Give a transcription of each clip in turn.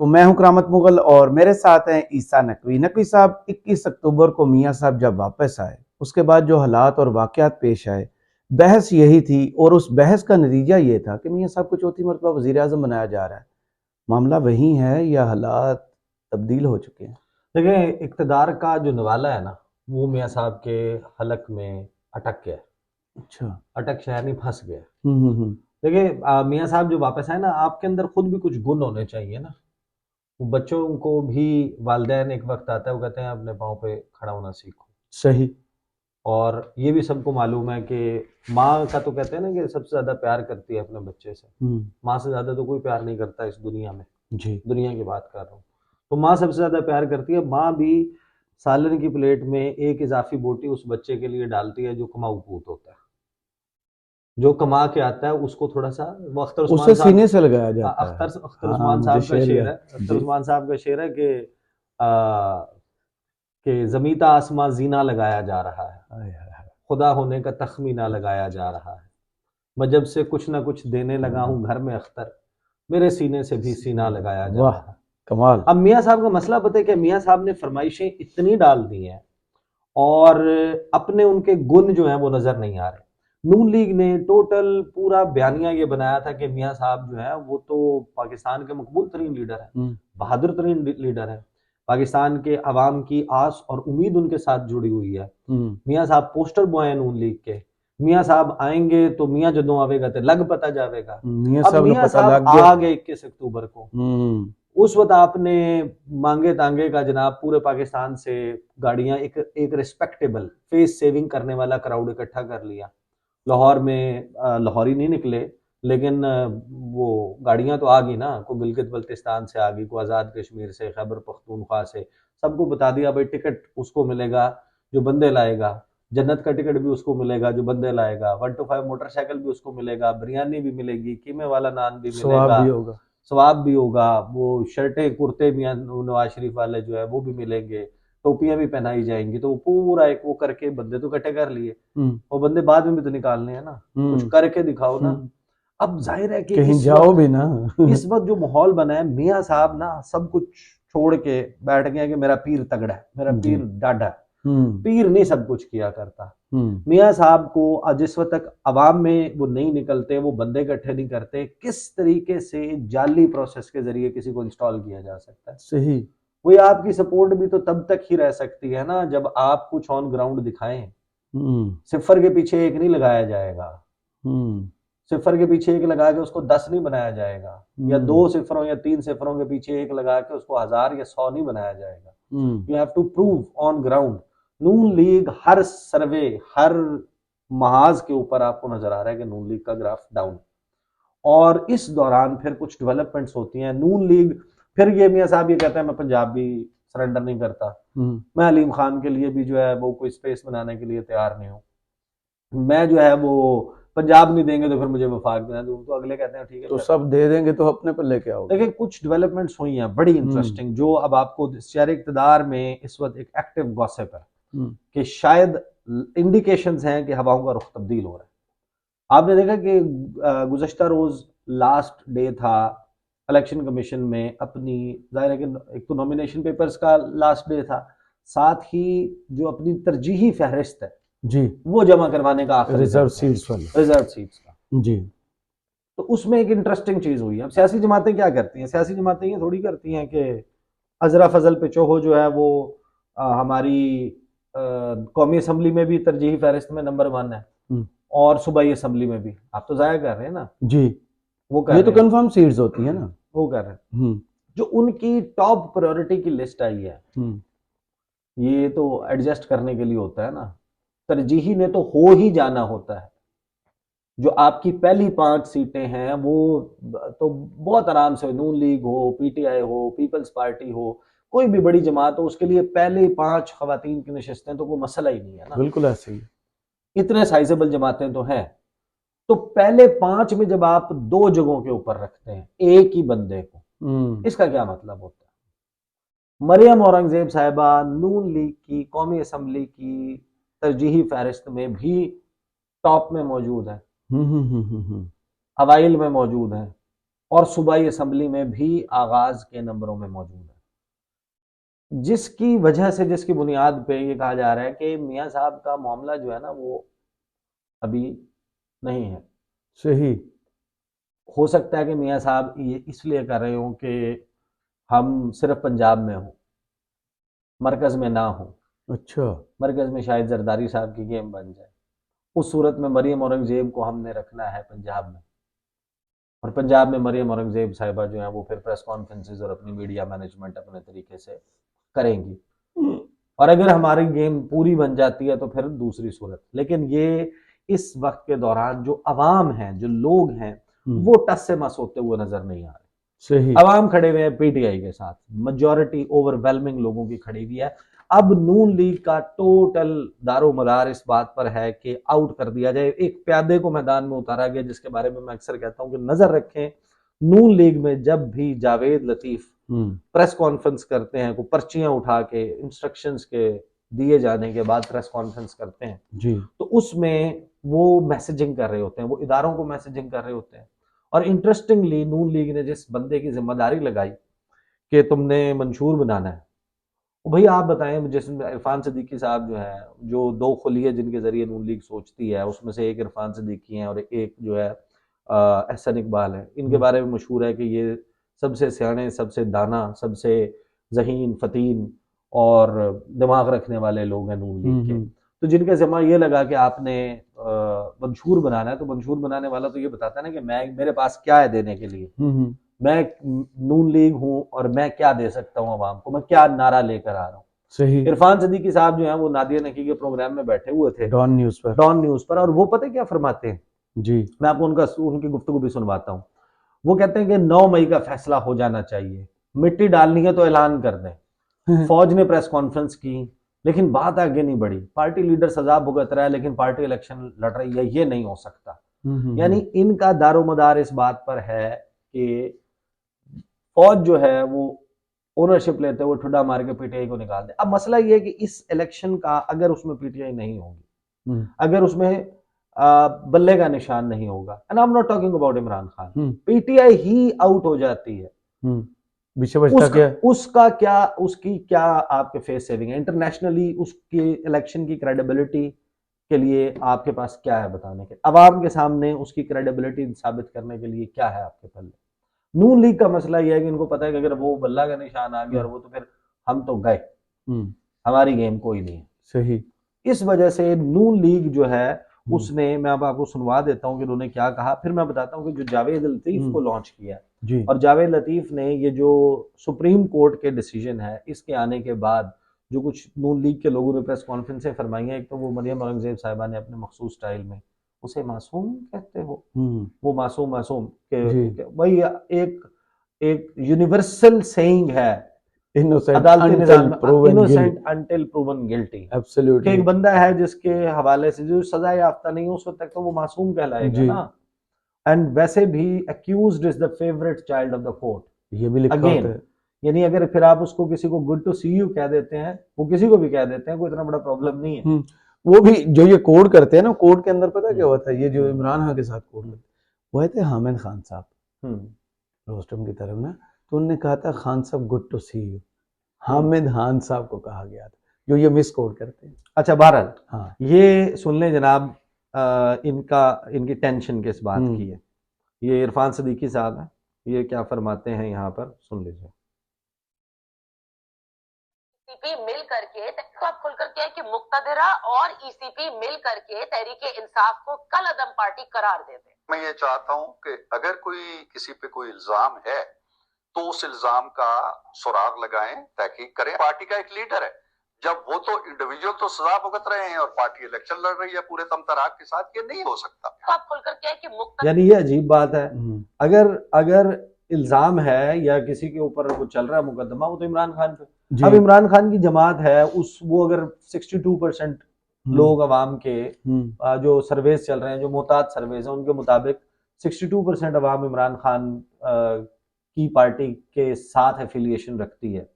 तो मैं हूं करामत मुगल और मेरे साथ हैं ईसा नकवी। नकवी साहब, 21 अक्टूबर को मियाँ साहब जब वापस आए, उसके बाद जो हालात और वाक़यात पेश आए, बहस यही थी और उस बहस का नतीजा ये था कि मियाँ साहब को चौथी मरतबा वज़ीर आज़म बनाया जा रहा है। मामला वही है या हालात तब्दील हो चुके हैं? देखिए, इक़्तिदार का जो निवाला है ना, वो मियाँ साहब के हलक में अटक गया है। अच्छा। अटक शहर नहीं, फँस गया है। हम्म। देखिए, मियाँ साहब जो वापस आए ना, आपके अंदर खुद भी कुछ गुण होने चाहिए ना। वो बच्चों को भी वालिदैन एक वक़्त आता है, वो कहते हैं अपने पाँव पे खड़ा होना सीखो। सही। और ये भी सबको मालूम है कि माँ का तो कहते हैं ना कि सबसे ज़्यादा प्यार करती है अपने बच्चे से। माँ से ज़्यादा तो कोई प्यार नहीं करता इस दुनिया में। जी। दुनिया की बात कर रहा हूँ। तो माँ सबसे ज़्यादा प्यार करती है। माँ भी सालन की प्लेट में एक इज़ाफ़ी बोटी उस बच्चे के लिए डालती है जो कमाऊ पूत होता है। जो कमा के आता है उसको थोड़ा-सा, वो अख्तर उसे उस्मान सीने साहब, से लगाया जाता है। अख्तर हाँ, उस्मान मुझे साहब का शेर शेर याद। है। अख्तर जी। उस्मान साहब का शेर है कि ज़मीं आसमां ज़ीना लगाया जा रहा है, हाय हाय हाय। खुदा होने का तख़मीना लगाया जा रहा है। मैं जब से कुछ ना कुछ देने लगा हूँ घर में अख्तर, मेरे सीने से भी सीना लगाया जा वाह, रहा है। कमाल। अब मियाँ साहब का मसला पता है कि मियाँ साहब ने फरमाइशें इतनी डाल दी हैं और अपने उनके गुण जो हैं वो नज़र नहीं आ रहे। नून लीग ने टोटल पूरा बयानिया ये बनाया था कि मियाँ साहब जो है वो तो पाकिस्तान के मकबूल तरीन लीडर हैं, बहादुर तरीन लीडर हैं। पाकिस्तान के अवाम की आस और उम्मीद उनके साथ जुड़ी हुई है। मियाँ साहब पोस्टर बॉय हैं नून लीग के। मियाँ साहब आएंगे तो मियाँ जदों आवेगा तो लग पता जावेगा। मियाँ अब साहब ने मियाँ पता साहब लग गया। आ गए 21 अक्टूबर को। उस वक्त आपने मांगे तांगे का जनाब पूरे पाकिस्तान से गाड़ियां, एक एक रिस्पेक्टेबल फेस सेविंग करने वाला क्राउड इकट्ठा कर लिया। लाहौर में लाहौरी नहीं निकले, लेकिन वो गाड़ियां तो आ गई ना, को गिलगित बल्तिस्तान से आ गई, को आज़ाद कश्मीर से, खैबर पख्तूनख्वा से। सबको बता दिया भाई टिकट उसको मिलेगा जो बंदे लाएगा, जन्नत का टिकट भी उसको मिलेगा जो बंदे लाएगा, 125 मोटरसाइकिल भी उसको मिलेगा, बिरयानी भी मिलेगी, कीमे वाला नान भी सवाब मिलेगा, भी होगा। सवाब भी होगा, वो शर्टें कुर्ते भी नवाज शरीफ वाले जो है वो भी मिलेंगे, टोपियां भी पहनाई जाएंगी। तो वो पूरा एक वो करके बंदे तो इकट्ठे कर लिए, वो बंदे बाद में भी तो निकालने हैं ना, कुछ करके दिखाओ ना। अब जाहिर है कि कहीं जाओ भी ना। इस वक्त जो माहौल बना है, मियाँ साहब ना सब कुछ छोड़ के बैठ गए कि मेरा पीर तगड़ा है, मेरा जी। पीर डाढ़ा है। पीर नहीं सब कुछ किया करता। मियाँ साहब को जिस वक्त तक अवाम में वो नहीं निकलते, वो बंदे इकट्ठे नहीं करते, किस तरीके से जाली प्रोसेस के जरिए किसी को इंस्टॉल किया जा सकता है। सही। वही आपकी सपोर्ट भी तो तब तक ही रह सकती है ना जब आप कुछ ऑन ग्राउंड दिखाएं। सिफर के पीछे एक नहीं लगाया जाएगा। सिफर के पीछे एक लगा के उसको 10 नहीं बनाया जाएगा, या 2 सिफरों या 3 सिफरों के पीछे एक लगा के उसको 1000 या 100 नहीं बनाया जाएगा। You have to prove on ground. Noon League हर सर्वे, हर महाज के ऊपर आपको नजर आ रहा है कि नून लीग का ग्राफ डाउन। और इस दौरान फिर कुछ डेवलपमेंट्स होती हैं। नून लीग फिर ये मियाँ साहब ये कहते हैं मैं पंजाब भी सरेंडर नहीं करता, मैं अलीम खान के लिए भी जो है वो कोई स्पेस बनाने के लिए तैयार नहीं हूँ, मैं जो है वो पंजाब नहीं देंगे तो फिर मुझे वफाक देना दूँ। तो अगले कहते हैं ठीक है तो फिर सब दे देंगे तो अपने पर लेके आओगे। देखिए कुछ डेवलपमेंट्स हुई हैं बड़ी इंटरेस्टिंग, जो अब आपको शहर इक़्तिदार में इस वक्त एक एक्टिव गॉसिप है कि शायद इंडिकेशंस हैं कि हवाओं का रुख तब्दील हो रहा है। आपने देखा कि गुज़श्ता रोज लास्ट डे था इलेक्शन कमीशन में अपनी, जाहिर है कि एक तो नॉमिनेशन पेपर्स का लास्ट डे था, साथ ही जो अपनी तरजीही फहरिस्त है जी। वो जमा करवाने का आखिरी दिन रिजर्व था, सीट्स वाले। रिजर्व सीट्स का। जी। तो उसमें एक इंटरेस्टिंग चीज हुई। अब सियासी जमातें क्या करती हैं, सियासी जमातें ये थोड़ी करती हैं कि अजरा फजल पिचोहो जो है वो हमारी कौमी असम्बली में भी तरजीही फहरिस्त में नंबर 1 है और सूबाई असम्बली में भी। आप तो जाया कर रहे हैं ना। जी। वो कर ये तो रहे हैं, कंफर्म सीट्स होती है ना। वो कर रहे हैं। जो उनकी टॉप प्रायोरिटी की लिस्ट आई है, ये तो एडजस्ट करने के लिए होता है ना, तरजीही ने तो हो ही जाना होता है। जो आपकी पहली 5 सीटें हैं वो तो बहुत आराम से, नून लीग हो, पीटीआई हो, पीपल्स पार्टी हो, कोई भी बड़ी जमात हो, उसके लिए पहले 5 खवातीन की नशिस्तें तो कोई मसला ही नहीं है ना। बिल्कुल ऐसे ही। इतने साइजेबल जमातें तो हैं। तो पहले 5 में जब आप 2 जगहों के ऊपर रखते हैं एक ही बंदे को, इसका क्या मतलब होता है। मरियम औरंगजेब साहिबा नून लीग की कौमी असम्बली की तरजीही फहरिस्त में भी टॉप में मौजूद है, अवाइल में मौजूद है। और सूबाई असम्बली में भी आगाज के नंबरों में मौजूद है, जिसकी वजह से, जिसकी बुनियाद पे ये कहा जा रहा है कि मियाँ साहब का मामला जो है ना वो अभी नहीं है सही। हो सकता है कि मियाँ साहब ये इसलिए कर रहे हो कि हम सिर्फ पंजाब में हो, मरकज में ना हो। अच्छा। मरकज में शायद जरदारी साहब की गेम बन जाए, उस सूरत में मरियम औरंगजेब को हमने रखना है पंजाब में, और पंजाब में मरियम औरंगजेब साहिबा जो है वो फिर प्रेस कॉन्फ्रेंसेज और अपनी मीडिया मैनेजमेंट अपने तरीके से करेंगी, और अगर हमारी गेम पूरी बन जाती है तो फिर दूसरी सूरत। लेकिन ये इस वक्त के दौरान जो अवाम है, जो लोग हैं, वो टस से मस होते हुए नजर नहीं आ रहे। सही। अवाम खड़े हुए हैं पीटीआई के साथ, मेजॉरिटी ओवरवेलमिंग लोगों की खड़ी हुई है। अब नून लीग का टोटल दारोमदार इस बात पर है कि आउट कर दिया जाए। एक प्यादे को मैदान में उतारा गया, जिसके बारे में मैं अक्सर कहता हूं कि नजर रखें, नून लीग में जब भी जावेद लतीफ प्रेस कॉन्फ्रेंस करते हैं, को पर्चियां उठा के इंस्ट्रक्शंस के दिए जाने के बाद प्रेस कॉन्फ्रेंस करते हैं जी, तो उसमें वो मैसेजिंग कर रहे होते हैं, वो इदारों को मैसेजिंग कर रहे होते हैं। और इंटरेस्टिंगली नून लीग ने जिस बंदे की जिम्मेदारी लगाई कि तुमने मंशूर बनाना है, भाई आप बताएं, जैसे इरफान सिद्दीकी साहब जो है, जो दो खुलिये जिनके जरिए नून लीग सोचती है, उसमें से एक इरफान सिद्दीकी हैं और एक जो है एहसन इकबाल है। इनके बारे में मशहूर है कि ये सबसे सियाने, सबसे दाना, सबसे जहीन फतीन और दिमाग रखने वाले लोग हैं नून लीग के। तो जिनका जिम्मा ये लगा कि आपने मंशूर बनाना है, तो मंशूर बनाने वाला तो ये बताता है ना कि मैं, मेरे पास क्या है देने के लिए, मैं नून लीग हूं और मैं क्या दे सकता हूं आवाम को, मैं क्या नारा लेकर आ रहा हूं। सही। इरफान सिद्दीकी साहब जो है वो नादिया नकी के प्रोग्राम में बैठे हुए थे, डॉन न्यूज पर। डॉन न्यूज पर, और वो पता है क्या फरमाते हैं जी, मैं आपको उनकी गुफ्तगू भी सुनवाता हूँ। वो कहते हैं कि 9 मई का फैसला हो जाना चाहिए, मिट्टी डालनी है तो ऐलान कर दें। फौज ने प्रेस कॉन्फ्रेंस की, लेकिन बात आगे नहीं बढ़ी। पार्टी लीडर सजा भुगत रहा है लेकिन पार्टी इलेक्शन लड़ रही है, ये नहीं हो सकता। यानी इनका दारोमदार इस बात पर है कि फौज जो है वो ओनरशिप लेते हुए ठुड्डा मार के पीटीआई को निकाल दे। अब मसला ये है कि इस इलेक्शन का अगर उसमें पीटीआई नहीं होगी, अगर उसमें बल्ले का निशान नहीं होगा, and I am not talking about Imran Khan, PTI he out हो जाती है, उसका क्या, उसकी क्या आपके फेस सेविंग है इंटरनेशनली, उसकी इलेक्शन की क्रेडिबिलिटी के लिए आपके पास क्या है बताने के, अवाम के सामने उसकी क्रेडिबिलिटी साबित करने के लिए क्या है आपके पल्ले। नून लीग का मसला यह है कि इनको पता है कि अगर वो बल्ला का निशान आ गया और वो, तो फिर हम तो गए, हमारी गेम कोई नहीं है। सही। इस वजह से नून लीग जो है उसने, मैं अब आपको सुनवा देता हूं कि उन्होंने क्या कहा, फिर मैं बताता हूं कि जो जावेद लतीफ को लॉन्च किया जी, और जावेद लतीफ ने ये जो सुप्रीम कोर्ट के डिसीजन है इसके आने के बाद जो कुछ नून लीग के लोगों ने प्रेस कॉन्फ्रेंसें फरमाई हैं, एक तो वो मरियम औरंगजेब साहिबा ने अपने मखसूस स्टाइल में, उसे मासूम कहते हो, वो मासूम मासूम के वही एक यूनिवर्सल सेइंग है अदालती निजाम में, innocent until proven guilty. Absolutely. एक बंदा है जिसके हवाले से जो सजा याफ्ता नहीं है उस वक्त तक तो वो मासूम कहलाएगा ना। एंड वैसे भी accused is the favourite child of the court, ये भी लिखा होता है। यानी अगर फिर आप उसको किसी को गुड टू सी यू कह देते हैं, वो किसी को भी कह देते हैं, कोई इतना बड़ा प्रॉब्लम नहीं है। वो भी जो ये कोड करते हैं ना, कोड के अंदर पता क्या होता है, ये जो इमरान खान के साथ कोड करते, वो थे हामिद खान साहब रोस्टम की तरफ ना, तो उन्होंने कहा था खान साहब good to see you, Hamid Khan साहब को कहा गया था, जो ये मिस कोड करते हैं। अच्छा, बहरहाल हाँ, ये सुन लें जनाब, इनकी टेंशन किस बात की है। ये इरफान सिद्दीकी साहब है, ये क्या फरमाते हैं यहाँ पर, सुन लीजिए। मिल करके तो आप खुलकर क्या है कि मुक्तदिरा और ईसीपी मिल करके तहरीके इंसाफ को कल अदम पार्टी करार दे दे। मैं ये चाहता हूं कि अगर कोई किसी पे कोई इल्जाम है तो उस इल्जाम का सुराग लगाएं, तहकीक करें। पार्टी का एक लीडर है, जब वो तो इंडिविजुअल तो सजा भुगत रहे हैं और पार्टी इलेक्शन लड़ रही है पूरे तमतराक के साथ, ये नहीं हो सकता। तो आप खुलकर क्या है कि यानी ये अजीब बात है, अगर इल्जाम है या किसी के ऊपर वो चल रहा है मुकदमा, वो तो इमरान खान पे। अब इमरान खान की जमात है, वो अगर 62% लोग अवाम के जो सर्वेस चल रहे हैं, जो मोहतात सर्वेस हैं, उनके मुताबिक 62% अवाम इमरान खान की पार्टी के साथ एफिलिएशन रखती है।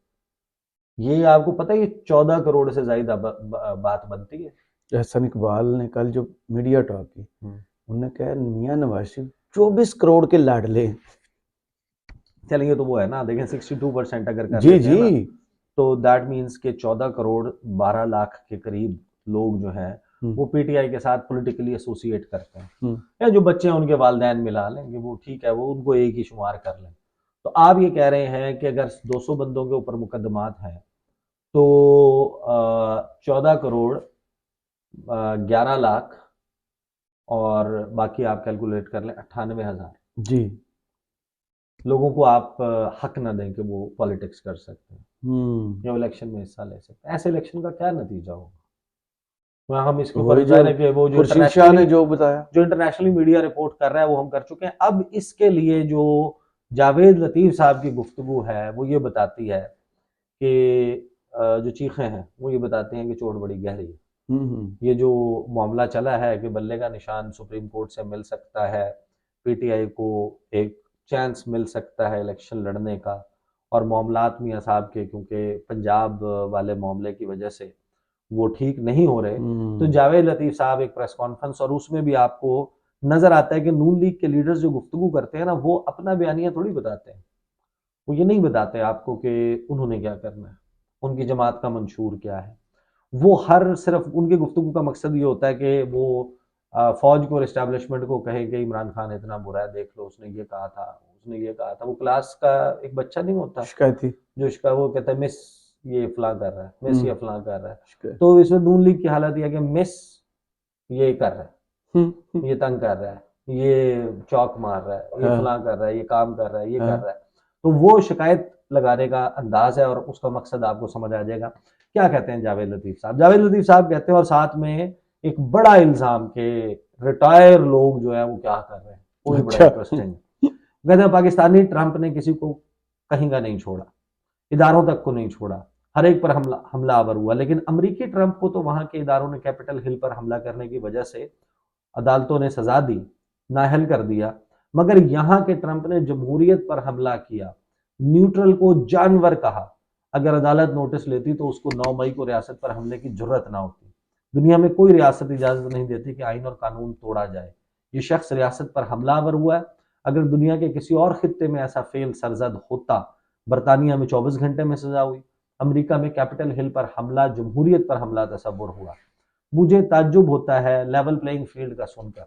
ये आपको पता है ये 14 करोड़ से ज्यादा बात बनती है। एहसन इकबाल ने कल जो मीडिया टॉक की, उन्होंने कहा मियां नवाज शरीफ 24 करोड़ के लाडले, चलेंगे तो वो है ना, देखें 62% अगर कर जी लेते हैं ना, जी। तो दैट मीन्स के 14 करोड़ 12 लाख के करीब लोग जो हैं वो पीटीआई के साथ पॉलिटिकली एसोसिएट करते हैं, या जो बच्चे हैं उनके वालिदैन मिला लेंगे, वो ठीक है, वो उनको एक ही शुमार कर लें। तो आप ये कह रहे हैं कि अगर 200 बंदों के ऊपर मुकदमात हैं तो 14 करोड़ 11 लाख और बाकी आप कैलकुलेट कर लें 98,000 जी। लोगों को आप हक ना दें कि वो पॉलिटिक्स कर सकते हैं या इलेक्शन में हिस्सा ले सकते हैं। ऐसे इलेक्शन का क्या नतीजा होगा? वहाँ हम इसके ऊपर वही जाने जो कि वो जो खुर्शीद शाह ने जो बताया। इंटरनेशनली मीडिया रिपोर्ट कर रहा है वो हम कर चुके हैं। अब इसके लिए जो जावेद लतीफ साहब की गुफ्तगू है वो ये बताती है कि जो चीखें हैं वो ये बताती हैं कि चोट बड़ी गहरी है। ये जो मामला चला है कि बल्ले का निशान सुप्रीम कोर्ट से मिल सकता है, पीटीआई को एक चांस मिल सकता है इलेक्शन लड़ने का, और मामलात मियां साहब के क्योंकि पंजाब वाले मामले की वजह से वो ठीक नहीं हो रहे, तो जावेद लतीफ साहब एक प्रेस कॉन्फ्रेंस, और उसमें भी आपको नजर आता है कि नून लीग के लीडर्स जो गुफ्तगू करते हैं ना वो अपना बयानिया थोड़ी बताते हैं, वो ये नहीं बताते आपको कि उन्होंने क्या करना है, उनकी जमात का मंशूर क्या है। वो हर सिर्फ उनकी गुफ्तगू का मकसद ये होता है कि वो फौज को और इस्टेब्लिशमेंट को कहे कि इमरान खान इतना बुरा है, देख लो उसने ये कहा था, उसने ये कहा था। वो क्लास का एक बच्चा नहीं होता शिकायती, जो इसका वो कहता है मिस ये फलां कर रहा है, मिस ये फलां कर रहा है, तो इसमें नून लीग की हालत यह है कि मिस ये कर रहा है, ये तंग कर रहा है, ये चौक मार रहा है, ये फलां कर रहा है, ये काम कर रहा है, ये कर रहा है। तो वो शिकायत लगाने का अंदाज है और उसका मकसद आपको समझ आ जाएगा। क्या कहते हैं जावेद लतीफ साहब? जावेद लतीफ साहब कहते हैं, और साथ में एक बड़ा इल्जाम के रिटायर लोग जो है वो क्या कर रहे हैं, वो भी बड़ा इंटरेस्टिंग। कहते हैं पाकिस्तानी ट्रंप ने किसी को कहीं का नहीं छोड़ा, इदारों तक को नहीं छोड़ा, हर एक पर हमलावर हुआ, लेकिन अमेरिकी ट्रंप को तो वहां के इदारों ने कैपिटल हिल पर हमला करने की वजह से अदालतों ने सजा दी, नाअहल कर दिया। मगर यहां के ट्रंप ने जमहूरियत पर हमला किया, न्यूट्रल को जानवर कहा। अगर अदालत नोटिस लेती तो उसको 9 मई को रियासत पर हमले की जरूरत ना होती। दुनिया में कोई रियासत इजाजत नहीं देती कि आइन और कानून तोड़ा जाए। ये शख्स रियासत पर हमलावर हुआ है। अगर दुनिया के किसी और खित्ते में ऐसा फेल सरजद होता, बरतानिया में 24 घंटे में सजा हुई, अमेरिका में कैपिटल हिल पर हमला जमहूरियत पर हमला तस्वुर हुआ। मुझे ताज्जुब होता है लेवल प्लेइंग फील्ड का सुनकर।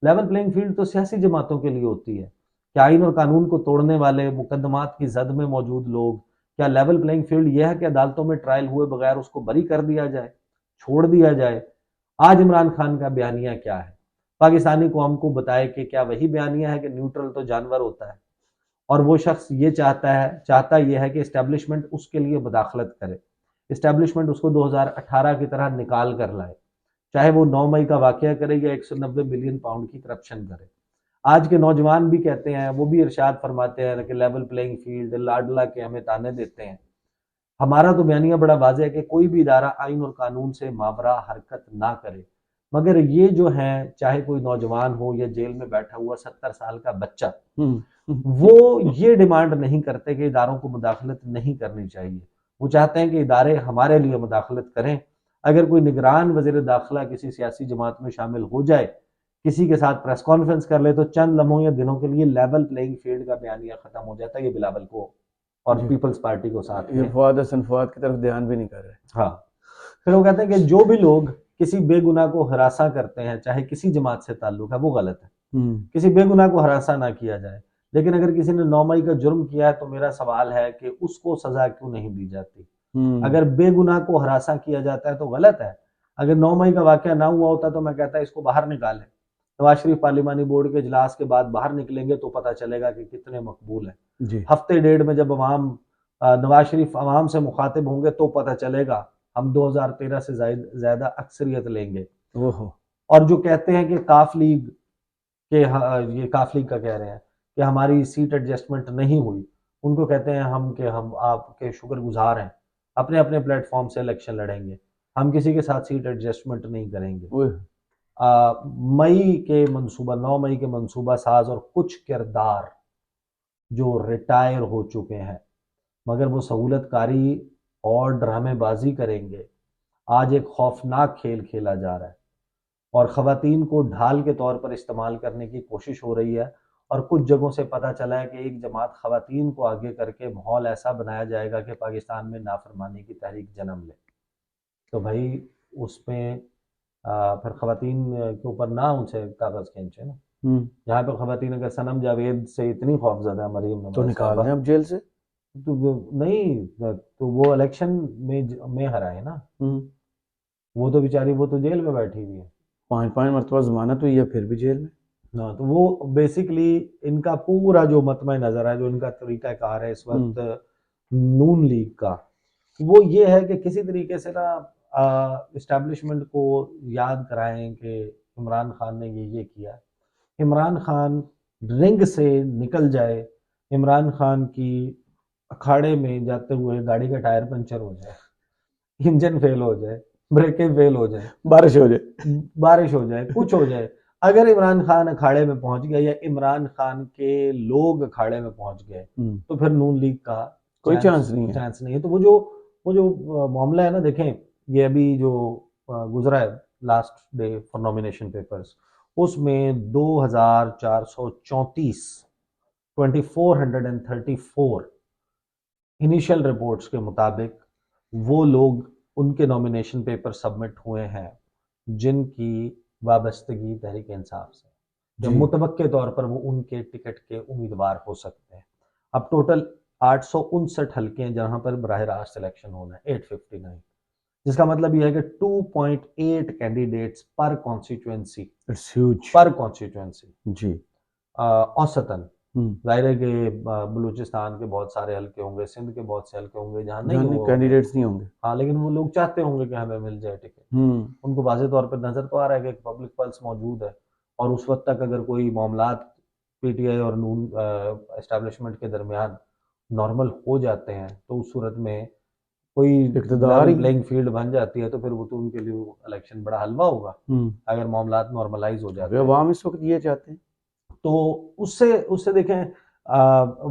लेवल प्लेइंग फील्ड तो सियासी जमातों के लिए होती है कि आइन और कानून को तोड़ने वाले मुकदमात की जद में मौजूद लोग, क्या लेवल प्लेइंग फील्ड यह है कि अदालतों में ट्रायल हुए बगैर उसको बरी कर दिया जाए, छोड़ दिया जाए? आज इमरान खान का बयानिया क्या है? पाकिस्तानी कौम को बताए कि क्या वही बयानिया है कि न्यूट्रल तो जानवर होता है, और वो शख्स ये चाहता यह है कि इस्टेब्लिशमेंट उसके लिए मुदाखलत करे, इस्टेब्लिशमेंट उसको 2018 की तरह निकाल कर लाए, चाहे वो 9 मई का वाकया करे या 190 मिलियन पाउंड की करप्शन करे। आज के नौजवान भी कहते हैं, वो भी इरशाद फरमाते हैं कि लेवल प्लेइंग फील्ड, लाडला के हमें ताने देते हैं। हमारा तो बयानिया बड़ा वाज़ेह है कि कोई भी इदारा आइन और कानून से मावरा हरकत ना करे। मगर ये जो है, चाहे कोई नौजवान हो या जेल में बैठा हुआ 70 साल का बच्चा, वो ये डिमांड नहीं करते कि इदारों को मुदाखलत नहीं करनी चाहिए। वो चाहते हैं कि इदारे हमारे लिए मुदाखलत करें। अगर कोई निगरान वज़ीर दाखिला किसी सियासी जमात में शामिल हो जाए, किसी के साथ प्रेस कॉन्फ्रेंस कर ले, तो चंद लम्हों या दिनों के लिए लेवल प्लेइंग फील्ड का बयानिया खत्म हो जाता है। ये बिलावल को और पीपल्स पार्टी को साथ ये फवाद हसन फवाद की तरफ ध्यान भी नहीं कर रहे। हाँ, फिर वो कहते हैं कि जो भी लोग किसी बेगुनाह को हरासा करते हैं, चाहे किसी जमात से ताल्लुक है, वो गलत है। किसी बेगुनाह को हरासा ना किया जाए। लेकिन अगर किसी ने 9 मई का जुर्म किया है तो मेरा सवाल है कि उसको सजा क्यों नहीं दी जाती? अगर बेगुनाह को हरासा किया जाता है तो गलत है। अगर 9 मई का वाकया ना हुआ होता तो मैं कहता इसको बाहर निकालें। नवाज शरीफ पार्लिमानी बोर्ड के इजलास के बाद बाहर निकलेंगे तो पता चलेगा कि कितने मकबूल है। हफ्ते डेढ़ में जब अवाम नवाज शरीफ अवाम से मुखातिब होंगे तो पता चलेगा हम 2013 से ज्यादा अक्सरियत लेंगे। और जो कहते हैं कि काफ लीग के, ये काफ लीग का कह रहे हैं कि हमारी सीट एडजस्टमेंट नहीं हुई, उनको कहते हैं हम आपके शुक्रगुजार हैं, अपने अपने प्लेटफॉर्म से इलेक्शन लड़ेंगे, हम किसी के साथ सीट एडजस्टमेंट नहीं करेंगे। मई के मंसूबा 9 मई के मंसूबा साज और कुछ किरदार जो रिटायर हो चुके हैं मगर वो सहूलतकारी और ड्रामेबाजी करेंगे। आज एक खौफनाक खेल खेला जा रहा है और ख़वातीन को ढाल के तौर पर इस्तेमाल करने की कोशिश हो रही है। और कुछ जगहों से पता चला है कि एक जमात खवातीन को आगे करके माहौल ऐसा बनाया जाएगा कि पाकिस्तान में नाफरमानी की तहरीक जन्म ले। तो भाई उसमें फिर खवातीन के ऊपर ना उनसे कागज खींचे ना। जहाँ पे खवातीन अगर सनम जावेद से इतनी खौफजदा मरीम तो नवाज निकाल साहबा, दें अब जेल से। तो नहीं, तो वो इलेक्शन में हराए ना, वो तो बेचारी वो तो जेल में बैठी हुई है, 5 मरतबा जमानत हुई है फिर भी जेल में। ना। तो वो बेसिकली इनका पूरा जो मतमय नजर है, जो इनका तरीकाकार है इस वक्त नून लीग का, वो ये है कि किसी तरीके से ना इस्टेब्लिशमेंट को याद कराएं कि इमरान खान ने ये किया। इमरान खान रिंग से निकल जाए, इमरान खान की अखाड़े में जाते हुए गाड़ी का टायर पंचर हो जाए, इंजन फेल हो जाए, ब्रेकें फेल हो जाए, बारिश हो जाए, कुछ हो जाए, अगर इमरान खान अखाड़े में पहुंच गया या इमरान खान के लोग अखाड़े में पहुंच गए तो फिर नून लीग का कोई चांस नहीं है। तो वो जो मामला है ना, देखें ये अभी जो गुजरा है last day for nomination papers, उसमें 2434 इनिशियल रिपोर्ट्स के मुताबिक वो लोग, उनके नॉमिनेशन पेपर सबमिट हुए हैं जिनकी वाबस्तगी तहरीक इंसाफ से, जो मुतवक्के तौर पर वो उनके टिकट के उम्मीदवार हो सकते हैं। अब टोटल 859 हल्के हैं जहां पर बराह रास्त सिलेक्शन होना है, 859, जिसका मतलब यह है कि 2.8 कैंडिडेट्स पर कॉन्स्टिट्यूएंसी जी औसतन। जाहिर है कि बलूचिस्तान के बहुत सारे हल्के होंगे, सिंध के बहुत से हल्के होंगे जहाँ नहीं कैंडिडेट्स नहीं होंगे। हाँ, लेकिन वो लोग चाहते होंगे कि हमें मिल जाए टिकट। उनको वाज़ेह तौर पर नजर तो आ रहा है कि पब्लिक पल्स मौजूद है, और उस वक्त तक अगर कोई मामलात पीटीआई और नून एस्टेब्लिशमेंट के दरमियान नॉर्मल हो जाते हैं तो उस सूरत में कोई लेवल प्लेइंग फील्ड बन जाती है, तो फिर वो तो उनके लिए इलेक्शन बड़ा हलवा होगा अगर मामलात नॉर्मलाइज हो जाते हैं। अवाम इस वक्त ये चाहते हैं, तो उससे देखें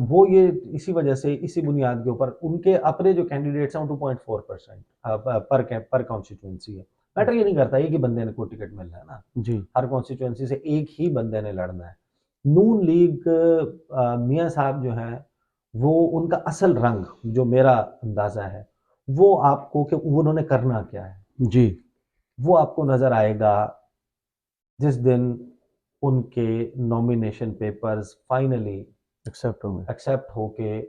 वो ये इसी वजह से, इसी बुनियाद के ऊपर उनके अपने जो कैंडिडेट्स हैं 2.4% पर कॉन्स्टिट्यूएंसी है। मैटर ये नहीं करता ये कि बंदे को टिकट मिल रहा है ना जी, हर कॉन्स्टिट्यूएंसी से एक ही बंदे ने लड़ना है। नून लीग मियां साहब जो हैं, वो उनका असल रंग जो मेरा अंदाजा है वो आपको कि उन्होंने करना क्या है जी, वो आपको नजर आएगा जिस दिन उनके नॉमिनेशन पेपर्स फाइनली एक्सेप्ट होके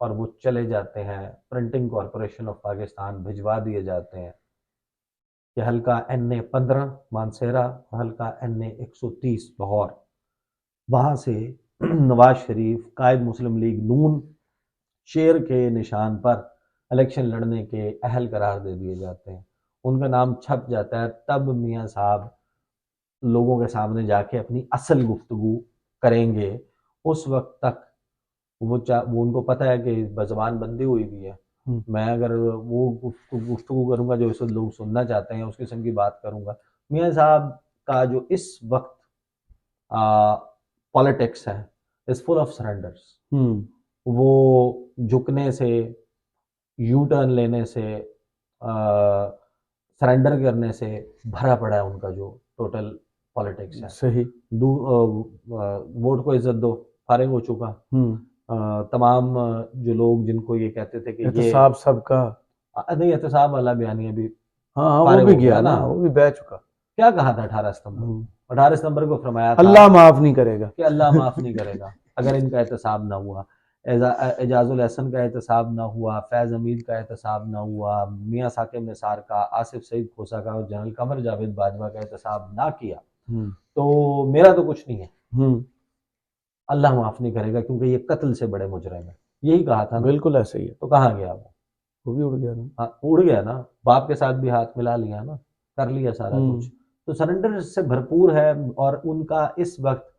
और वो चले जाते हैं, प्रिंटिंग कॉरपोरेशन ऑफ पाकिस्तान भिजवा दिए जाते हैं कि हल्का NA 15 मानसेरा, हल्का NA 130 लाहौर, वहां से नवाज शरीफ कायद मुस्लिम लीग नून शेर के निशान पर इलेक्शन लड़ने के अहल करार दे दिए जाते हैं, उनका नाम छप जाता है। तब मियां साहब लोगों के सामने जाके अपनी असल गुफ्तगू करेंगे। उस वक्त तक वो उनको पता है कि ज़बान बंदी हुई भी है, मैं अगर वो गुफ्तगू करूंगा जो इस वक्त लोग सुनना चाहते हैं, उस किस्म की बात करूंगा। मियां साहब का जो इस वक्त पॉलिटिक्स है इज फुल ऑफ सरेंडर्स। वो झुकने से, यू टर्न लेने से, सरेंडर करने से भरा पड़ा है उनका जो टोटल पॉलिटिक्स है। सही, वोट को इज्जत दो फारिग हो चुका। तमाम जो लोग जिनको ये कहते थे कि एहतसाब सबका, नहीं एहतसाब वाला बयानी अभी हाँ वो भी गया ना, वो भी बह चुका। क्या कहा था 18 सितंबर को फरमाया था अल्लाह माफ नहीं करेगा, कि अल्लाह माफ नहीं करेगा अगर इनका एहतसाब ना हुआ, एजाजुल हसन का एहतसाब ना हुआ, फैज हमीद का एहतसाब ना हुआ, मियां साकिब निसार का, आसिफ सईद खोसा का और जनरल कमर जावेद बाजवा का एहतसाब ना किया तो मेरा तो कुछ नहीं है, अल्लाह माफ नहीं करेगा क्योंकि ये कत्ल से बड़े मुजरिम है। यही कहा था ना? बिल्कुल ऐसे ही है। तो कहाँ गया वो भी उड़ गया ना। हाँ, उड़ गया ना, बाप के साथ भी हाथ मिला लिया ना, कर लिया सारा कुछ। तो सरेंडर से भरपूर है और उनका इस वक्त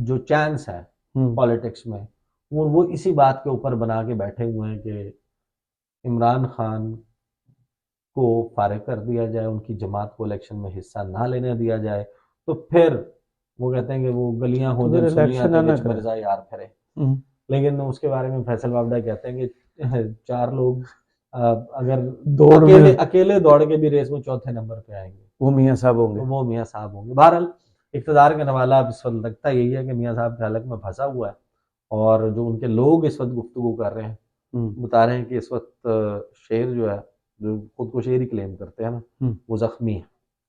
जो चांस है पॉलिटिक्स में वो इसी बात के ऊपर बना के बैठे हुए हैं कि इमरान खान को फारिग कर दिया जाए, उनकी जमात को इलेक्शन में हिस्सा ना लेने दिया जाए, तो फिर वो कहते हैं कि वो गलियां हो जाए मिर्जा यार फिरे। लेकिन उसके बारे में फैसल वाबडा कहते हैं कि 4 लोग अगर अकेले दौड़ के भी रेस में चौथे नंबर पे आएंगे, वो मियां साहब होंगे। बहरहाल इक़्तिदार का नवाला अब इस वक्त लगता यही है कि मियाँ साहब के हलक में फंसा हुआ है, और जो उनके लोग इस वक्त गुफ्तगू कर रहे हैं बता रहे हैं कि इस वक्त शेर जो है, जो खुद को शेर ही क्लेम करते हैं ना, वो जख्मी है।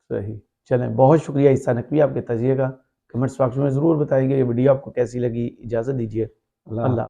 सही, चलें, बहुत शुक्रिया ईसा नकवी आपके तजिए का। कमेंट्स बॉक्स में ज़रूर बताइएगा ये वीडियो आपको कैसी लगी। इजाज़त दीजिए, अल्लाह।